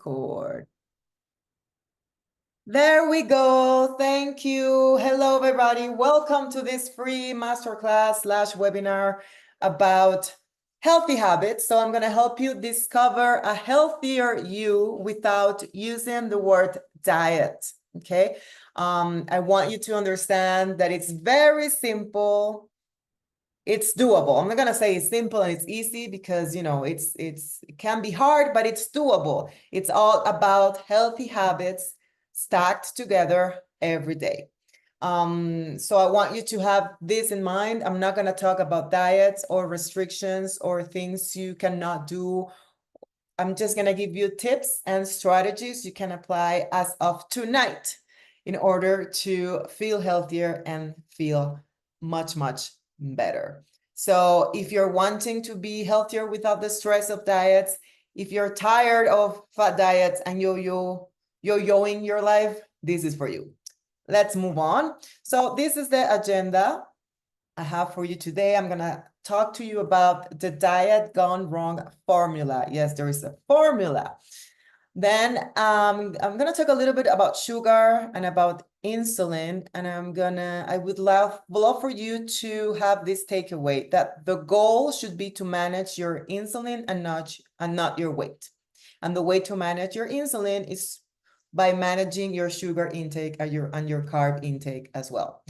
record. There we go. Thank you. Hello, everybody. Welcome to this free masterclass / webinar about healthy habits. So I'm going to help you discover a healthier you without using the word diet. Okay. I want you to understand that it's very simple. It's doable. I'm not gonna say it's simple and it's easy because it can be hard, but it's doable. It's all about healthy habits stacked together every day. So I want you to have this in mind. I'm not gonna talk about diets or restrictions or things you cannot do. I'm just gonna give you tips and strategies you can apply as of tonight in order to feel healthier and feel much, much better. So if you're wanting to be healthier without the stress of diets, if you're tired of fat diets and yo-yoing your life, this is for you. Let's move on. So this is the agenda I have for you today. I'm gonna talk to you about the diet gone wrong formula. Yes, there is a formula. Then I'm gonna talk a little bit about sugar and about insulin, and I would love for you to have this takeaway that the goal should be to manage your insulin and not your weight. And the way to manage your insulin is by managing your sugar intake and your carb intake as well.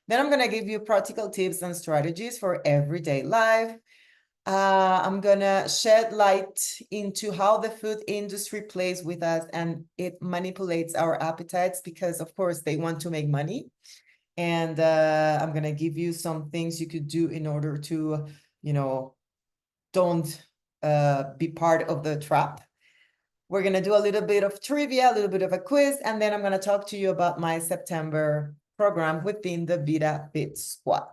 Then I'm gonna give you practical tips and strategies for everyday life. I'm gonna shed light into how the food industry plays with us and it manipulates our appetites because, of course, they want to make money. And I'm gonna give you some things you could do in order to, don't be part of the trap. We're gonna do a little bit of trivia, a little bit of a quiz, and then I'm gonna talk to you about my September program within the Vita Fit Squad.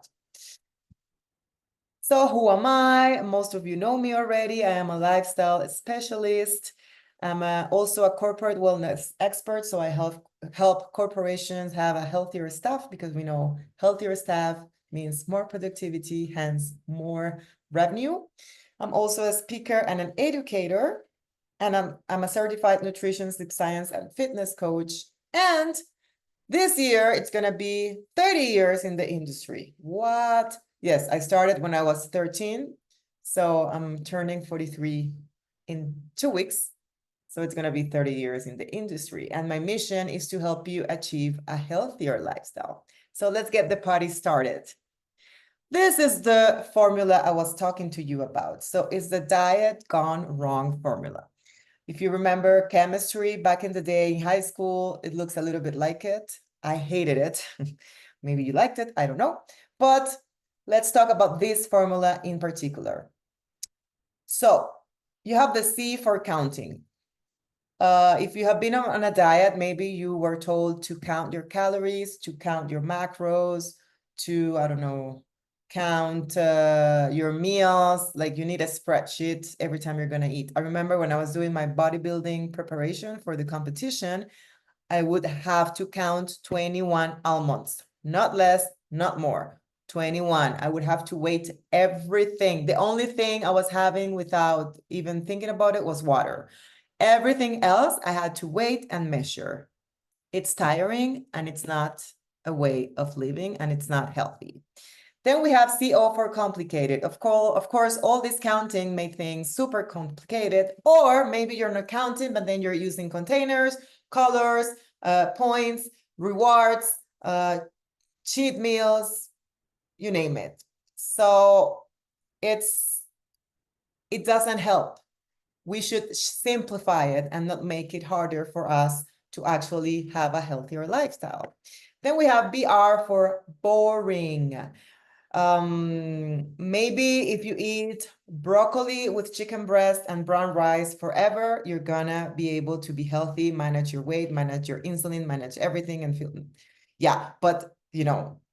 So who am I? Most of you know me already. I am a lifestyle specialist. I'm also a corporate wellness expert. So I help corporations have a healthier staff because we know healthier staff means more productivity, hence more revenue. I'm also a speaker and an educator. And I'm a certified nutrition, sleep science, and fitness coach. And this year, it's going to be 30 years in the industry. What? Yes, I started when I was 13. So I'm turning 43 in 2 weeks. So it's going to be 30 years in the industry. And my mission is to help you achieve a healthier lifestyle. So let's get the party started. This is the formula I was talking to you about. So it's the diet gone wrong formula. If you remember chemistry back in the day in high school, it looks a little bit like it. I hated it. Maybe you liked it, I don't know. But let's talk about this formula in particular. So you have the C for counting. If you have been on a diet, maybe you were told to count your calories, to count your macros, to, I don't know, count your meals, like you need a spreadsheet every time you're going to eat. I remember when I was doing my bodybuilding preparation for the competition, I would have to count 21 almonds, not less, not more. 21. I would have to weight everything. The only thing I was having without even thinking about it was water. Everything else I had to wait and measure. It's tiring and it's not a way of living and it's not healthy. Then we have CO for complicated. Of course, all this counting made things super complicated, or maybe you're not counting, but then you're using containers, colors, points, rewards, cheat meals, you name it. So it doesn't help. We should simplify it and not make it harder for us to actually have a healthier lifestyle. Then we have BR for boring. Maybe if you eat broccoli with chicken breast and brown rice forever, you're gonna be able to be healthy, manage your weight, manage your insulin, manage everything and feel, yeah, but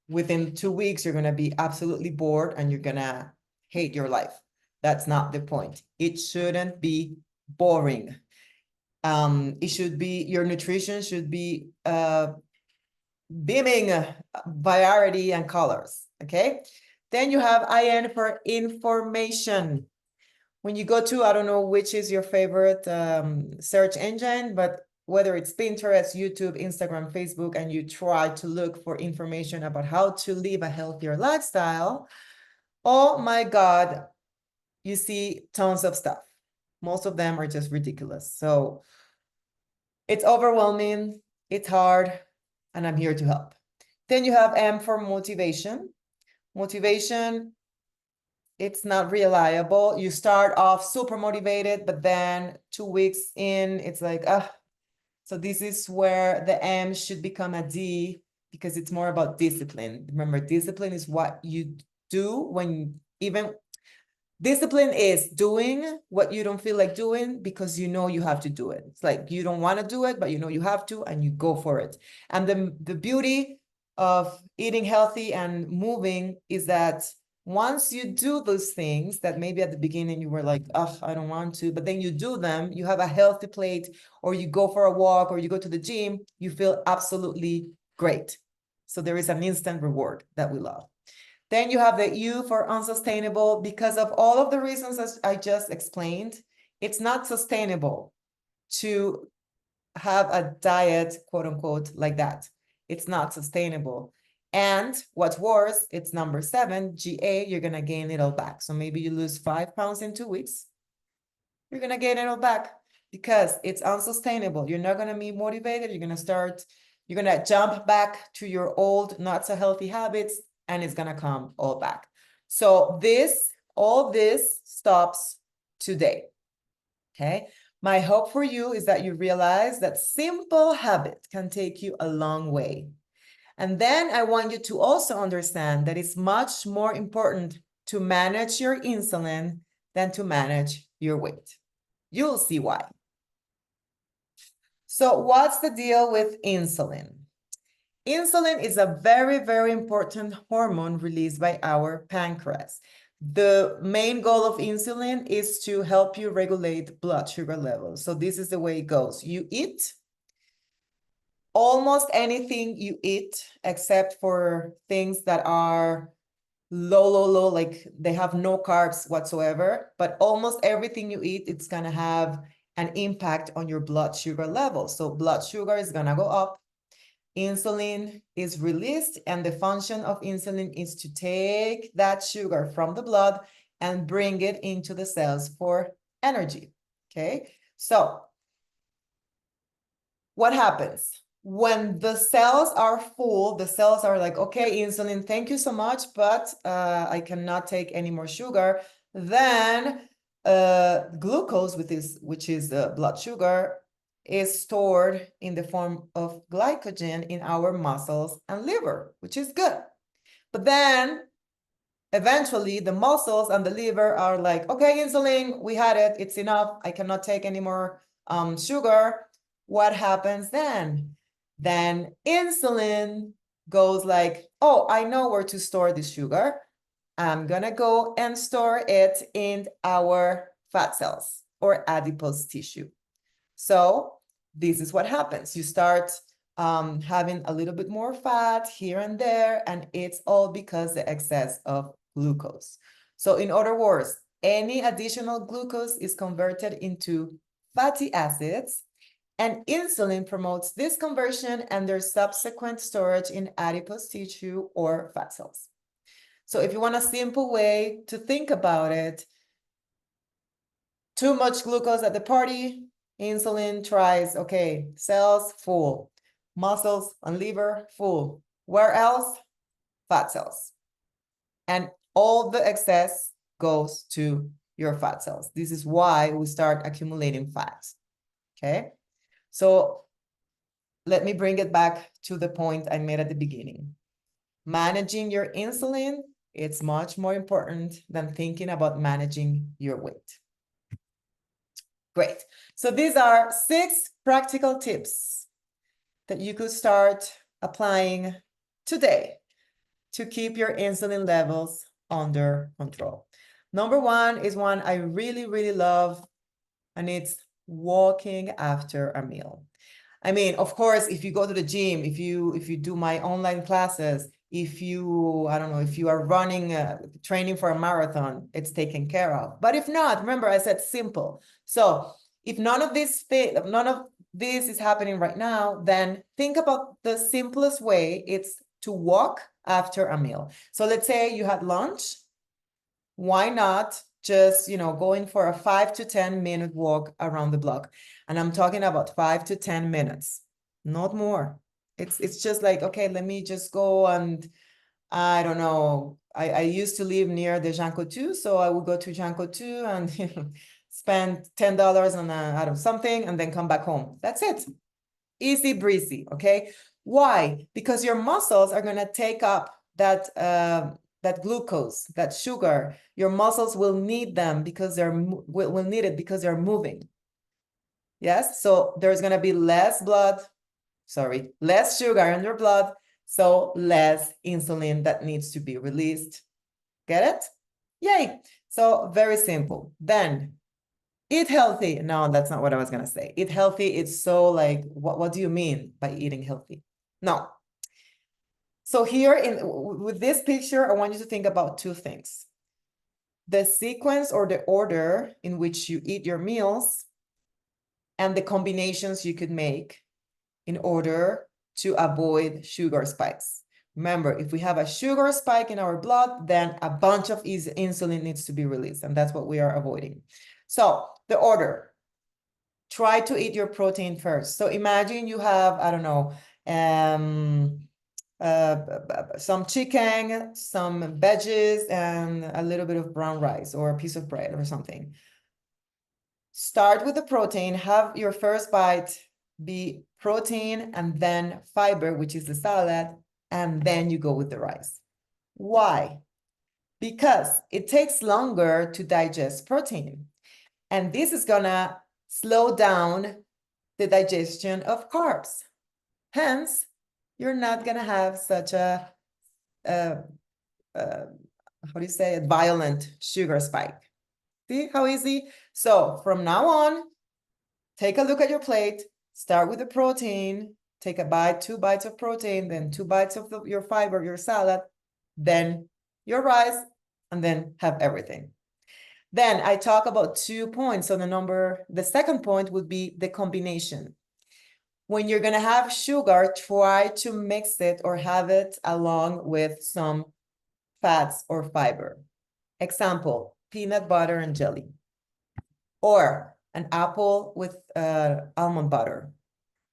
within 2 weeks, you're gonna be absolutely bored and you're gonna hate your life. That's not the point. It shouldn't be boring. It should be, your nutrition should be beaming variety and colors, okay? Then you have IN for information. when you go to, I don't know which is your favorite search engine, but whether it's Pinterest, YouTube, Instagram, Facebook, and you try to look for information about how to live a healthier lifestyle, oh my God, you see tons of stuff. Most of them are just ridiculous. So it's overwhelming, it's hard, and I'm here to help. Then you have M for motivation. Motivation, it's not reliable. You start off super motivated, but then 2 weeks in, it's like, so this is where the M should become a D because it's more about discipline. Remember, discipline is what you do when even discipline is doing what you don't feel like doing because you know you have to do it. It's like you don't want to do it, but you know you have to, and you go for it. And the beauty of eating healthy and moving is that once you do those things that maybe at the beginning you were like, oh, I don't want to, but then you do them, you have a healthy plate, or you go for a walk, or you go to the gym, you feel absolutely great. So there is an instant reward that we love. Then you have the U for unsustainable. Because of all of the reasons as I just explained, it's not sustainable to have a diet, quote unquote, like that. It's not sustainable. And what's worse, it's number 7, GA, you're going to gain it all back. So maybe you lose 5 pounds in 2 weeks. You're going to gain it all back because it's unsustainable. You're not going to be motivated. You're going to jump back to your old, not so healthy habits, and it's going to come all back. So all this stops today. Okay. My hope for you is that you realize that simple habits can take you a long way. And then I want you to also understand that it's much more important to manage your insulin than to manage your weight. You'll see why. So what's the deal with insulin? Insulin is a very, very important hormone released by our pancreas. The main goal of insulin is to help you regulate blood sugar levels. So this is the way it goes. You eat almost anything you eat, except for things that are low, like they have no carbs whatsoever, but almost everything you eat, it's gonna have an impact on your blood sugar level. So blood sugar is gonna go up, insulin is released, and the function of insulin is to take that sugar from the blood and bring it into the cells for energy, okay? So what happens? When the cells are full, the cells are like, okay, insulin, thank you so much, but I cannot take any more sugar. Then glucose, which is blood sugar, is stored in the form of glycogen in our muscles and liver, which is good. But then eventually the muscles and the liver are like, okay, insulin, we had it, it's enough, I cannot take any more sugar. What happens then? Then insulin goes like, oh, I know where to store this sugar. I'm gonna go and store it in our fat cells or adipose tissue. So this is what happens. You start having a little bit more fat here and there, and it's all because the excess of glucose. So in other words, any additional glucose is converted into fatty acids, and insulin promotes this conversion and their subsequent storage in adipose tissue or fat cells. So if you want a simple way to think about it, too much glucose at the party, insulin tries, okay, cells full, muscles and liver full. Where else? Fat cells. And all the excess goes to your fat cells. This is why we start accumulating fat, okay? So let me bring it back to the point I made at the beginning. Managing your insulin, it's much more important than thinking about managing your weight. Great. So these are 6 practical tips that you could start applying today to keep your insulin levels under control. Number 1 is one I really, really love, and it's walking after a meal. I mean, of course, if you go to the gym, if you do my online classes, If you, I don't know, if you are running, training for a marathon, it's taken care of. But if not, remember I said simple. So if none of this is happening right now, then think about the simplest way. It's to walk after a meal. So let's say you had lunch. Why not just, going for a 5 to 10 minute walk around the block? And I'm talking about 5 to 10 minutes, not more. It's just like, okay, let me just go, and I don't know. I used to live near the Jean Coutu, so I would go to Jean Coutu and spend $10 on out of something and then come back home. That's it. Easy breezy, okay? Why? Because your muscles are gonna take up that glucose, that sugar. Your muscles will need them because will need it because they're moving. Yes, so there's gonna be less sugar in your blood, so less insulin that needs to be released. Get it? Yay! So very simple. Then eat healthy. No, that's not what I was gonna say. Eat healthy, it's so like, what do you mean by eating healthy? No. So here with this picture, I want you to think about two things. The sequence or the order in which you eat your meals and the combinations you could make in order to avoid sugar spikes. Remember, if we have a sugar spike in our blood, then a bunch of insulin needs to be released, and that's what we are avoiding. So the order, try to eat your protein first. So imagine you have, I don't know, some chicken, some veggies, and a little bit of brown rice or a piece of bread or something. Start with the protein, have your first bite be protein and then fiber, which is the salad, and then you go with the rice. Why? Because it takes longer to digest protein. And this is gonna slow down the digestion of carbs. Hence, you're not gonna have such a how do you say it, violent sugar spike. See how easy? So from now on, take a look at your plate, start with the protein, take a bite, 2 bites of protein, then 2 bites of your fiber, your salad, then your rice, and then have everything. Then I talk about 2 points. So the second point would be the combination. When you're gonna have sugar, try to mix it or have it along with some fats or fiber. Example, peanut butter and jelly, or an apple with almond butter.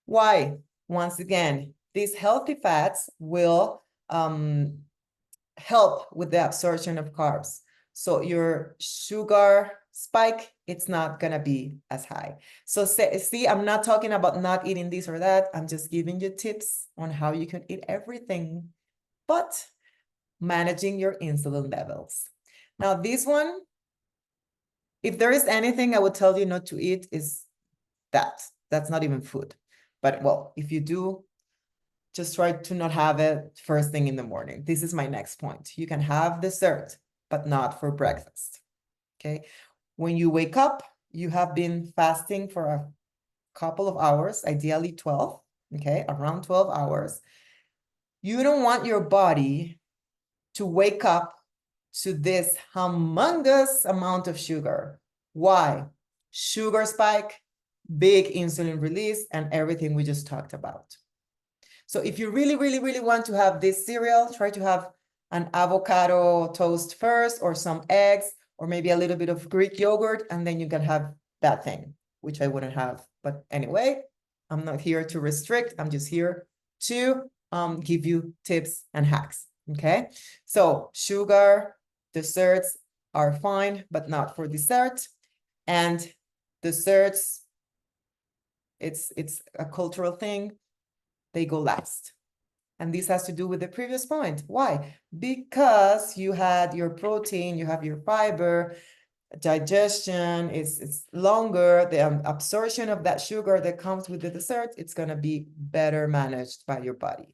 Why? Once again, these healthy fats will help with the absorption of carbs. So your sugar spike, it's not gonna be as high. So see, I'm not talking about not eating this or that. I'm just giving you tips on how you can eat everything, but managing your insulin levels. Now this one, if there is anything I would tell you not to eat, is that. That's not even food. But well, if you do, just try to not have it first thing in the morning. This is my next point. You can have dessert, but not for breakfast. Okay. When you wake up, you have been fasting for a couple of hours, ideally 12, okay, around 12 hours. You don't want your body to wake up to this humongous amount of sugar. Why? Sugar spike, big insulin release, and everything we just talked about. So if you really, really, really want to have this cereal, try to have an avocado toast first, or some eggs, or maybe a little bit of Greek yogurt, and then you can have that thing, which I wouldn't have. But anyway, I'm not here to restrict. I'm just here to give you tips and hacks, okay? So sugar, desserts are fine, but not for dessert. And desserts, it's a cultural thing. They go last. And this has to do with the previous point. Why? Because you had your protein, you have your fiber, digestion is longer, the absorption of that sugar that comes with the dessert, it's gonna be better managed by your body.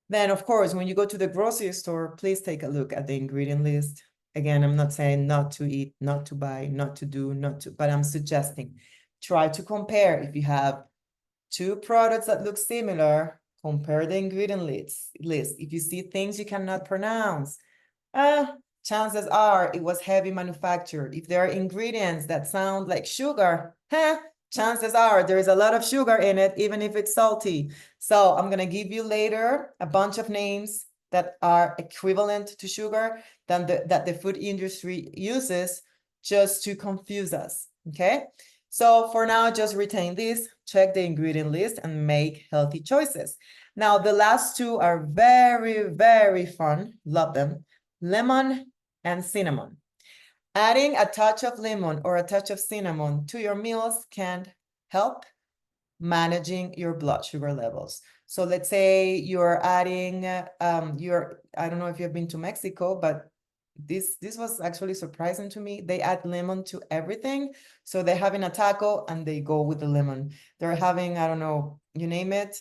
Then, of course, when you go to the grocery store, please take a look at the ingredient list. Again, I'm not saying not to eat, not to buy, not to do, but I'm suggesting try to compare. If you have 2 products that look similar, Compare the ingredient list. If you see things you cannot pronounce, chances are it was heavy manufactured. If there are ingredients that sound like sugar, chances are there is a lot of sugar in it, even if it's salty. So I'm gonna give you later a bunch of names that are equivalent to sugar that the food industry uses just to confuse us, okay? So for now, just retain this, check the ingredient list, and make healthy choices. Now, the last two are very, very fun. Love them. Lemon and cinnamon. Adding a touch of lemon or a touch of cinnamon to your meals can help managing your blood sugar levels. So let's say you're adding, I don't know if you've been to Mexico, but this was actually surprising to me. They add lemon to everything. So they're having a taco and they go with the lemon. They're having, I don't know, you name it.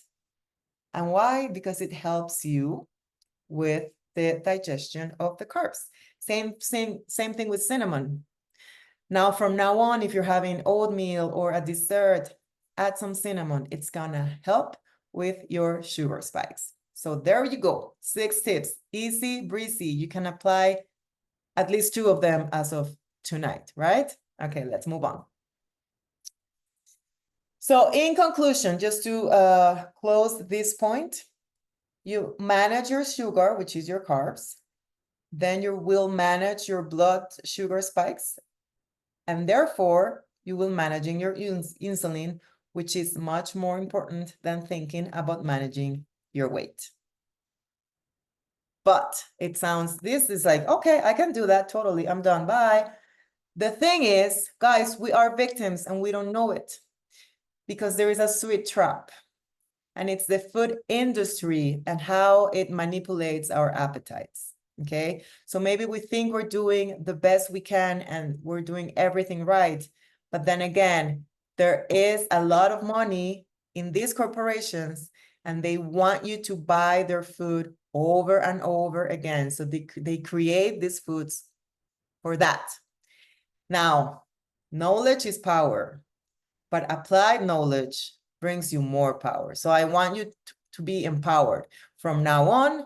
And why? Because it helps you with the digestion of the carbs. Same thing with cinnamon. Now, from now on, if you're having oatmeal or a dessert, add some cinnamon. It's gonna help with your sugar spikes. So there you go, 6 tips, easy breezy. You can apply at least 2 of them as of tonight, right? Okay, let's move on. So in conclusion, just to close this point, you manage your sugar, which is your carbs. Then you will manage your blood sugar spikes. And therefore, you will managing your insulin, which is much more important than thinking about managing your weight. But it sounds, this is like, okay, I can do that totally. I'm done. Bye. The thing is, guys, we are victims and we don't know it because there is a sweet trap. And it's the food industry and how it manipulates our appetites, okay? So maybe we think we're doing the best we can and we're doing everything right. But then again, there is a lot of money in these corporations and they want you to buy their food over and over again. So they create these foods for that. Now, knowledge is power, but applied knowledge brings you more power. So I want you to be empowered. From now on,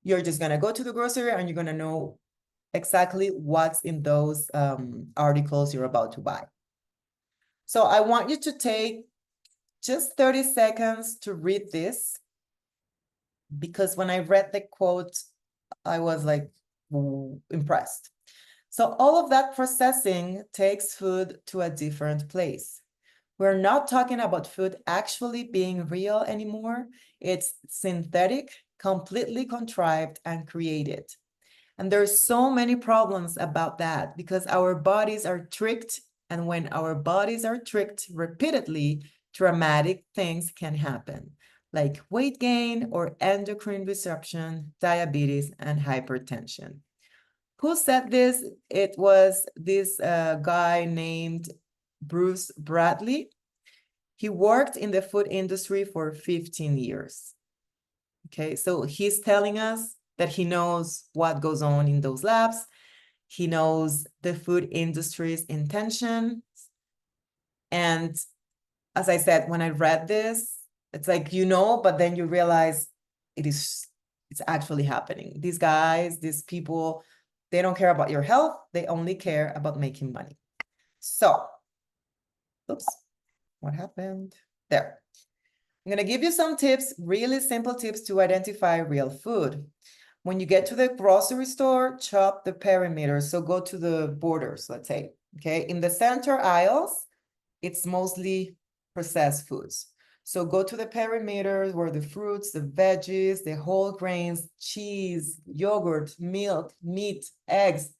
you're just gonna go to the grocery and you're gonna know exactly what's in those articles you're about to buy. So I want you to take just 30 seconds to read this, because when I read the quote, I was like, impressed. So all of that processing takes food to a different place. We're not talking about food actually being real anymore. It's synthetic, completely contrived and created. And there's so many problems about that because our bodies are tricked. And when our bodies are tricked repeatedly, dramatic things can happen, like weight gain or endocrine disruption, diabetes, and hypertension. Who said this? It was this guy named Bruce Bradley. He worked in the food industry for 15 years. Okay, so he's telling us that he knows what goes on in those labs. He knows the food industry's intention. And as I said, when I read this, it's like, you know, but then you realize it's actually happening. These guys, these people, they don't care about your health. They only care about making money. So, oops, what happened? There. I'm going to give you some tips, really simple tips to identify real food. When you get to the grocery store, chop the perimeter. So go to the borders, let's say, okay? In the center aisles, it's mostly processed foods. So go to the perimeters where the fruits, the veggies, the whole grains, cheese, yogurt, milk, meat, eggs,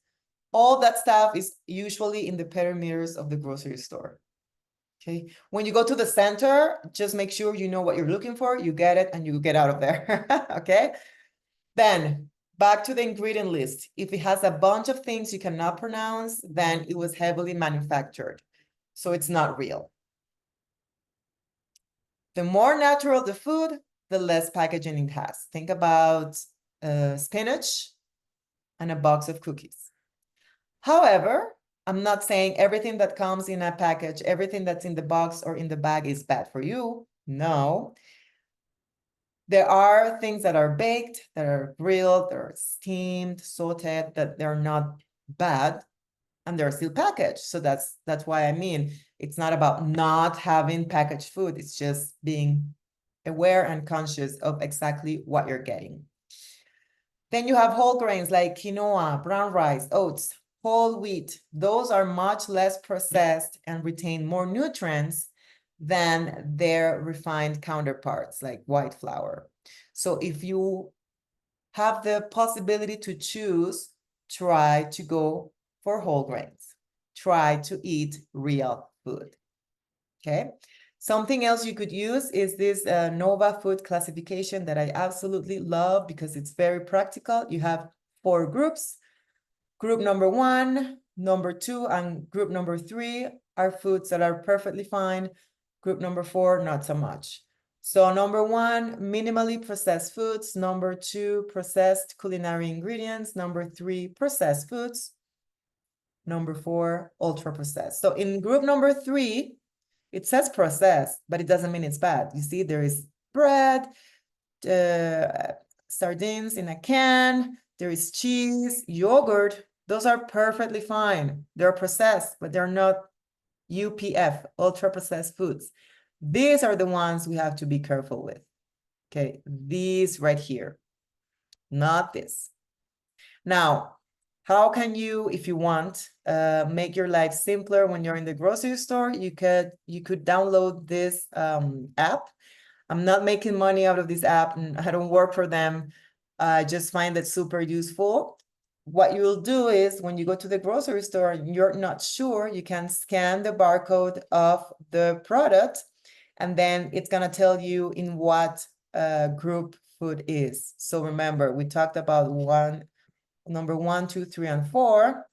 all that stuff is usually in the perimeters of the grocery store. Okay, when you go to the center, just make sure you know what you're looking for, you get it, and you get out of there, okay? Then, back to the ingredient list. If it has a bunch of things you cannot pronounce, then it was heavily manufactured, so it's not real. The more natural the food, the less packaging it has. Think about spinach and a box of cookies. However, I'm not saying everything that comes in a package, everything that's in the box or in the bag is bad for you. No. There are things that are baked, that are grilled, they're steamed, sauteed, that they're not bad, and they're still packaged. So that's why I mean, it's not about not having packaged food. It's just being aware and conscious of exactly what you're getting. Then you have whole grains like quinoa, brown rice, oats, whole wheat. Those are much less processed and retain more nutrients than their refined counterparts like white flour. So if you have the possibility to choose, try to go for whole grains. Try to eat real food, okay? Something else you could use is this Nova food classification that I absolutely love because it's very practical. You have 4 groups. Group number 1, number 2, and group number 3 are foods that are perfectly fine. Group number 4, not so much. So number 1, minimally processed foods. Number 2, processed culinary ingredients. Number 3, processed foods. Number 4, ultra processed. So in group number 3, it says processed, but it doesn't mean it's bad. You see, there is bread, sardines in a can, there is cheese, yogurt. Those are perfectly fine. They're processed, but they're not UPF, ultra processed foods. These are the ones we have to be careful with. Okay, these right here, not this. Now, how can you, if you want, make your life simpler when you're in the grocery store? You could download this app. I'm not making money out of this app, and I don't work for them. I just find it super useful. What you'll do is when you go to the grocery store and you're not sure, you can scan the barcode of the product, and then it's gonna tell you in what group food is. So remember, we talked about number 1, 2, 3, and 4.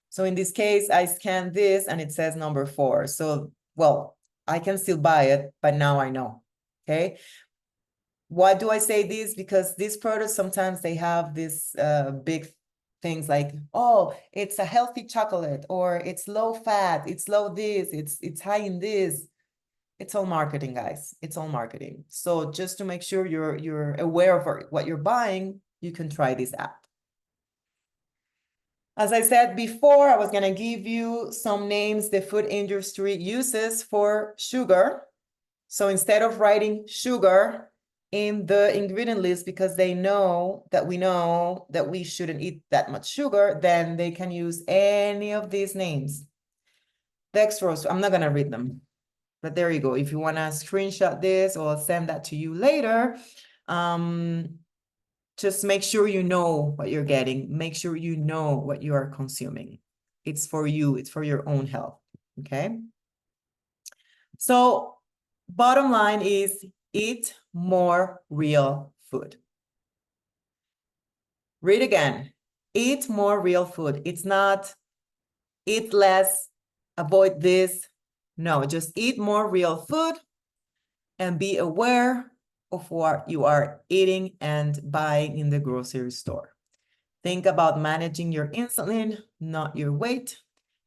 So in this case, I scanned this and it says number 4. So, well, I can still buy it, but now I know, okay? Why do I say this? Because these products, sometimes they have this big things like, oh, it's a healthy chocolate, or it's low fat, it's low this, it's high in this. It's all marketing, guys. It's all marketing. So just to make sure you're aware of what you're buying, you can try this app. As I said before, I was going to give you some names the food industry uses for sugar. So instead of writing sugar in the ingredient list because they know that we shouldn't eat that much sugar, then they can use any of these names. Dextrose, I'm not going to read them, but there you go. If you want to screenshot this or send that to you later, just make sure you know what you're getting. Make sure you know what you are consuming. It's for you. It's for your own health, okay? So bottom line is eat more real food. Read again. Eat more real food. It's not eat less, avoid this. No, just eat more real food and be aware of what you are eating and buying in the grocery store. Think about managing your insulin, not your weight.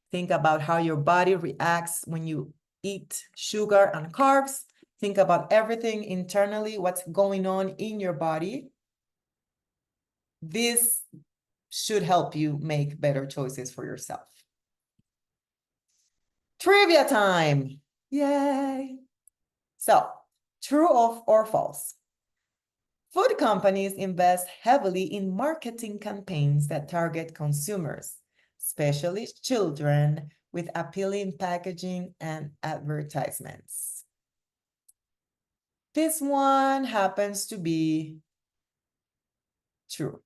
Think about how your body reacts when you eat sugar and carbs. Think about everything internally, what's going on in your body. This should help you make better choices for yourself. Trivia time. Yay. So, true or false? Food companies invest heavily in marketing campaigns that target consumers, especially children, with appealing packaging and advertisements. This one happens to be true.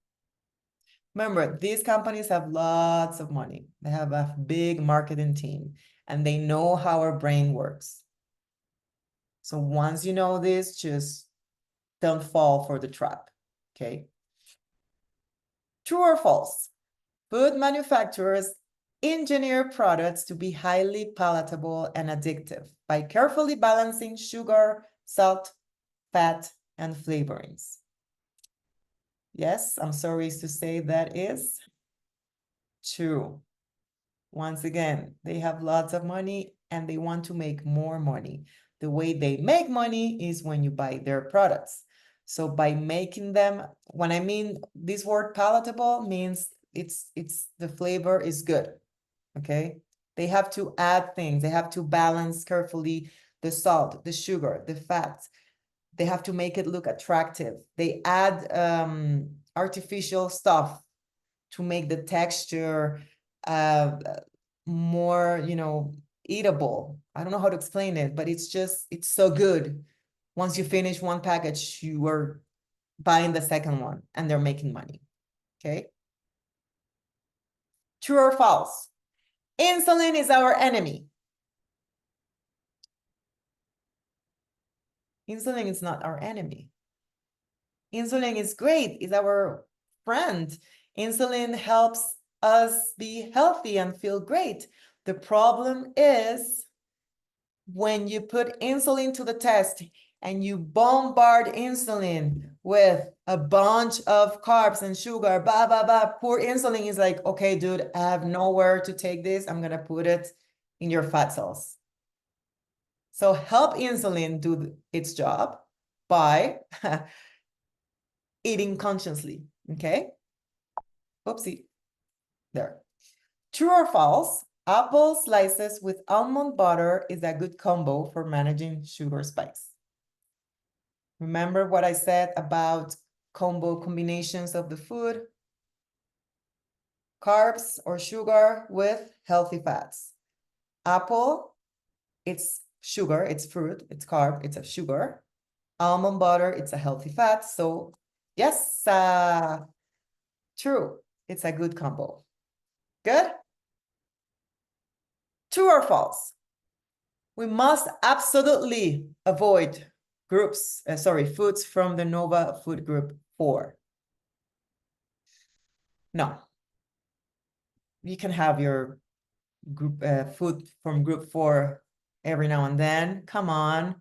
Remember, these companies have lots of money. They have a big marketing team, and they know how our brain works. So once you know this, just don't fall for the trap, okay? True or false? Food manufacturers engineer products to be highly palatable and addictive by carefully balancing sugar, salt, fat, and flavorings. Yes, I'm sorry to say that is true. Once again, they have lots of money and they want to make more money. The way they make money is when you buy their products. So by making them, when I mean this word palatable means it's the flavor is good, okay? They have to add things. They have to balance carefully the salt, the sugar, the fats. They have to make it look attractive. They add artificial stuff to make the texture more, eatable. I don't know how to explain it, but it's so good. Once you finish one package, you are buying the second one and they're making money, okay? True or false? Insulin is our enemy. Insulin is not our enemy. Insulin is great, it's our friend. Insulin helps us be healthy and feel great. The problem is when you put insulin to the test and you bombard insulin with a bunch of carbs and sugar, blah, blah, blah, poor insulin is like, okay, dude, I have nowhere to take this. I'm gonna put it in your fat cells. So help insulin do its job by eating consciously, okay? Oopsie, there. True or false? Apple slices with almond butter is a good combo for managing sugar spikes. Remember what I said about combo combinations of the food? Carbs or sugar with healthy fats. Apple, it's sugar, it's fruit, it's carb, it's a sugar. Almond butter, it's a healthy fat. So yes, true, it's a good combo. Good? True or false? We must absolutely avoid foods from the NOVA food group 4. No, you can have your group food from group 4 every now and then. Come on,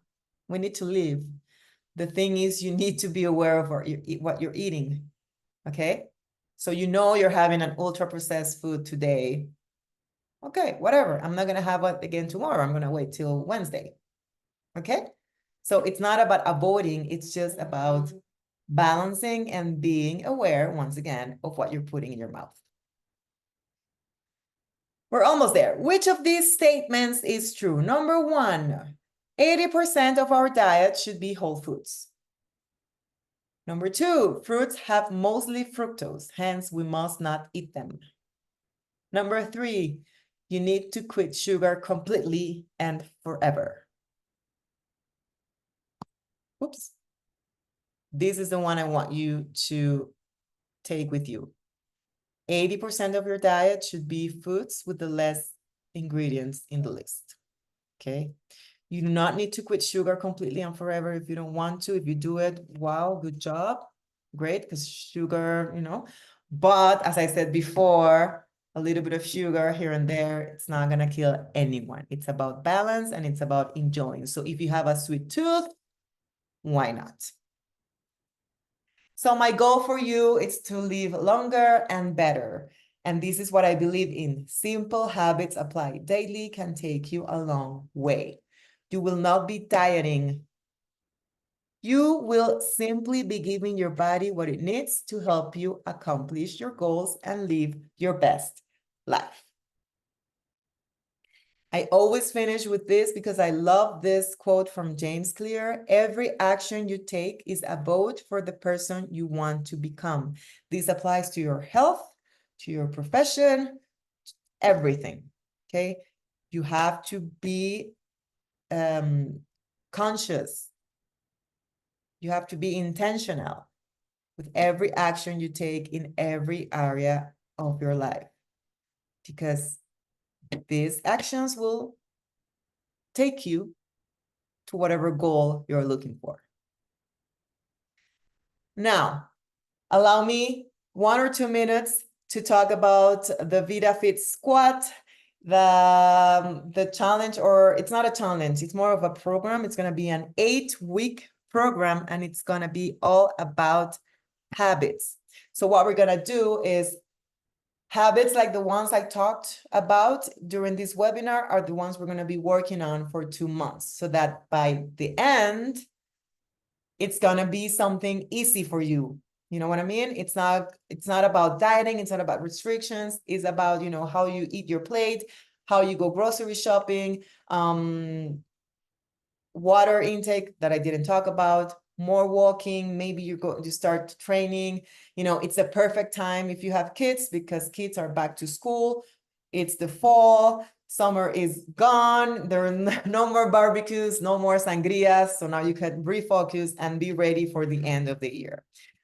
we need to live. The thing is, you need to be aware of what you're eating, okay? So you're having an ultra-processed food today. Okay, whatever. I'm not gonna have it again tomorrow. I'm gonna wait till Wednesday, okay? So it's not about avoiding, it's just about balancing and being aware, once again, of what you're putting in your mouth. We're almost there. Which of these statements is true? Number 1, 80% of our diet should be whole foods. Number 2, fruits have mostly fructose, hence we must not eat them. Number 3, you need to quit sugar completely and forever. Oops. This is the one I want you to take with you. 80% of your diet should be foods with the less ingredients in the list, okay? You do not need to quit sugar completely and forever if you don't want to. If you do it, wow, good job. Great, because sugar, But as I said before, a little bit of sugar here and there, it's not gonna kill anyone. It's about balance and it's about enjoying. So if you have a sweet tooth, why not? So my goal for you is to live longer and better. And this is what I believe in. Simple habits applied daily can take you a long way. You will not be dieting. You will simply be giving your body what it needs to help you accomplish your goals and live your best life. I always finish with this because I love this quote from James Clear. Every action you take is a vote for the person you want to become. This applies to your health, to your profession, everything, okay? You have to be conscious. You have to be intentional with every action you take in every area of your life, because these actions will take you to whatever goal you're looking for. Now, allow me 1 or 2 minutes to talk about the VitaFit squat, the challenge, or it's not a challenge, it's more of a program. It's going to be an 8-week program, and it's going to be all about habits. So what we're going to do is habits like the ones I talked about during this webinar are the ones we're going to be working on for 2 months, so that by the end, it's gonna be something easy for you. You know what I mean? It's not about dieting, it's not about restrictions, it's about, how you eat your plate, how you go grocery shopping, water intake that I didn't talk about, more walking, maybe you're going to start training. It's a perfect time if you have kids because kids are back to school. It's the fall, summer is gone. There are no more barbecues, no more sangrias. So now you can refocus and be ready for the end of the year.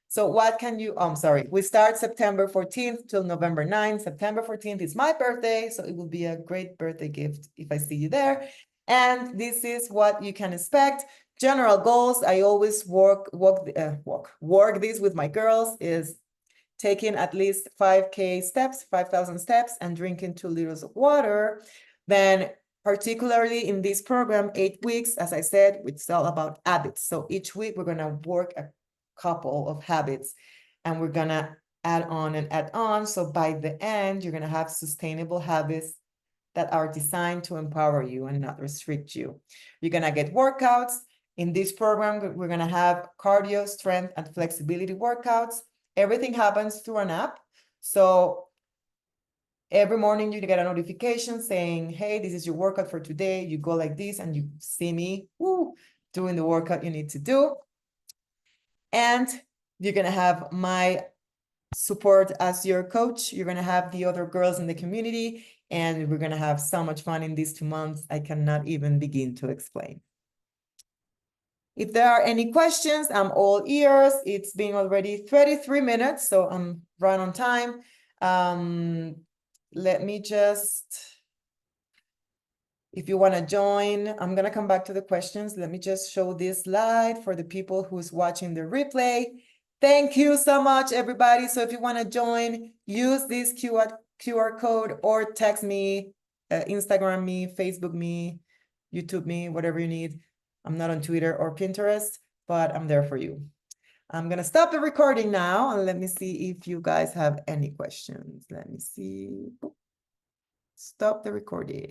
So what can you, sorry, we start September 14th till November 9th. September 14th is my birthday, so it will be a great birthday gift if I see you there. And this is what you can expect. General goals, I always work this with my girls, is taking at least 5K steps, 5,000 steps, and drinking 2 liters of water. Then particularly in this program, 8 weeks, as I said, it's all about habits. So each week we're gonna work a couple of habits and we're gonna add on and add on. So by the end, you're gonna have sustainable habits that are designed to empower you and not restrict you. You're gonna get workouts. In this program, we're gonna have cardio, strength, and flexibility workouts. Everything happens through an app. So every morning you get a notification saying, hey, this is your workout for today. You go like this and you see me doing the workout you need to do. And you're gonna have my support as your coach. You're gonna have the other girls in the community, and we're gonna have so much fun in these 2 months. I cannot even begin to explain. If there are any questions, I'm all ears. It's been already 33 minutes, so I'm right on time. Let me just, if you want to join, I'm going to come back to the questions. Let me just show this slide for the people who's watching the replay. Thank you so much, everybody. So if you want to join, use this QR code or text me, Instagram me, Facebook me, YouTube me, whatever you need. I'm not on Twitter or Pinterest, but I'm there for you. I'm going to stop the recording now and let me see if you guys have any questions. Let me see. Stop the recording.